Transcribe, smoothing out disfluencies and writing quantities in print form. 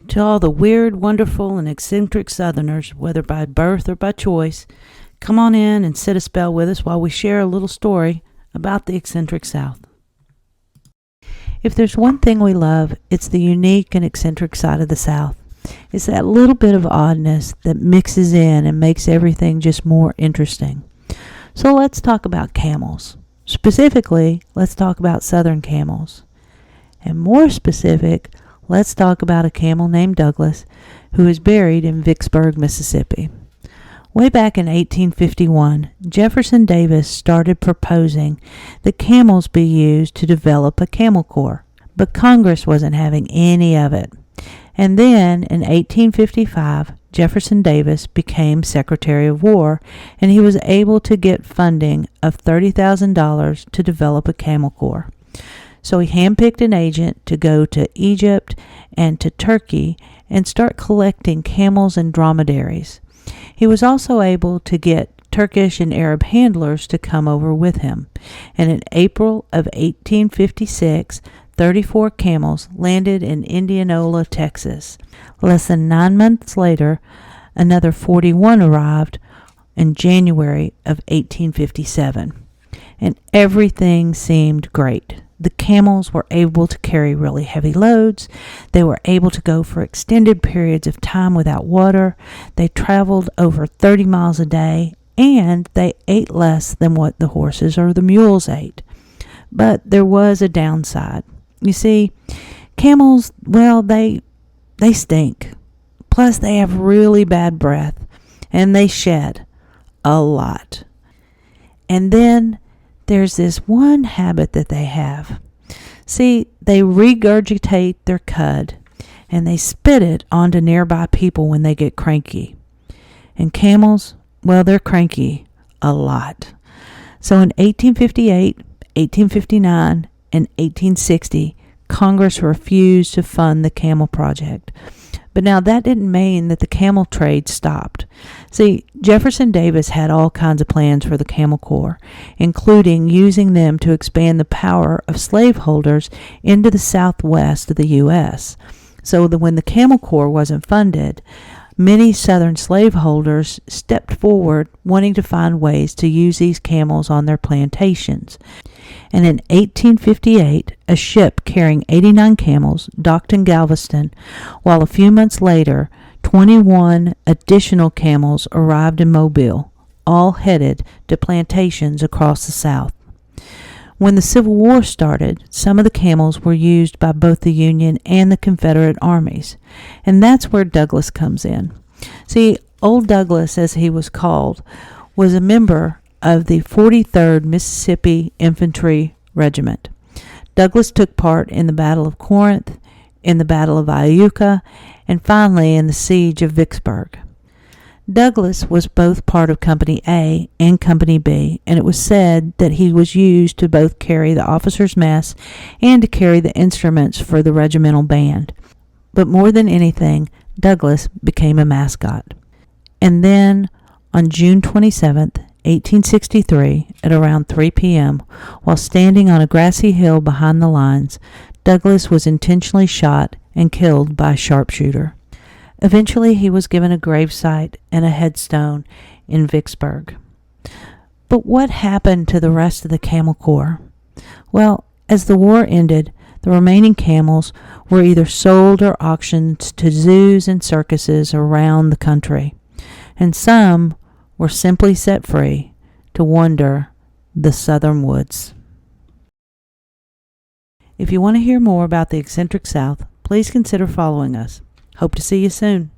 To all the weird, wonderful, and eccentric Southerners, whether by birth or by choice, come on in and sit a spell with us while we share a little story about the eccentric South. If there's one thing we love, it's the unique and eccentric side of the South. It's that little bit of oddness that mixes in and makes everything just more interesting. So let's talk about camels. Specifically, let's talk about Southern camels. And more specific, let's talk about a camel named Douglas who is buried in Vicksburg, Mississippi. Way back in 1851, Jefferson Davis started proposing that camels be used to develop a Camel Corps, but Congress wasn't having any of it. And then in 1855, Jefferson Davis became Secretary of War, and he was able to get funding of $30,000 to develop a Camel Corps. So he handpicked an agent to go to Egypt and to Turkey and start collecting camels and dromedaries. He was also able to get Turkish and Arab handlers to come over with him. And in April of 1856, 34 camels landed in Indianola, Texas. Less than 9 months later, another 41 arrived in January of 1857. And everything seemed great. The camels were able to carry really heavy loads. They were able to go for extended periods of time without water. They traveled over 30 miles a day, and they ate less than what the horses or the mules ate. But there was a downside. You see, camels, well, they stink. Plus, they have really bad breath, and they shed a lot. And then there's this one habit that they have. See, they regurgitate their cud, and they spit it onto nearby people when they get cranky. And camels, well, they're cranky a lot. So in 1858, 1859, and 1860, Congress refused to fund the Camel Project. But now that didn't mean that the camel trade stopped. See, Jefferson Davis had all kinds of plans for the Camel Corps, including using them to expand the power of slaveholders into the southwest of the U.S. So that when the Camel Corps wasn't funded, many Southern slaveholders stepped forward wanting to find ways to use these camels on their plantations. And in 1858, a ship carrying 89 camels docked in Galveston, while a few months later, 21 additional camels arrived in Mobile, all headed to plantations across the South. When the Civil War started, some of the camels were used by both the Union and the Confederate armies, and that's where Douglas comes in. See, Old Douglas, as he was called, was a member of the 43rd Mississippi Infantry Regiment. Douglas took part in the Battle of Corinth, in the Battle of Iuka, and finally in the Siege of Vicksburg. Douglas was both part of Company A and Company B, and it was said that he was used to both carry the officers' mess and to carry the instruments for the regimental band. But more than anything, Douglas became a mascot. And then, on June 27th, 1863, at around 3 p.m., while standing on a grassy hill behind the lines, Douglas was intentionally shot and killed by a sharpshooter. Eventually, he was given a gravesite and a headstone in Vicksburg. But what happened to the rest of the Camel Corps? Well, as the war ended, the remaining camels were either sold or auctioned to zoos and circuses around the country, and some were simply set free to wander the southern woods. If you want to hear more about the eccentric South, please consider following us. Hope to see you soon.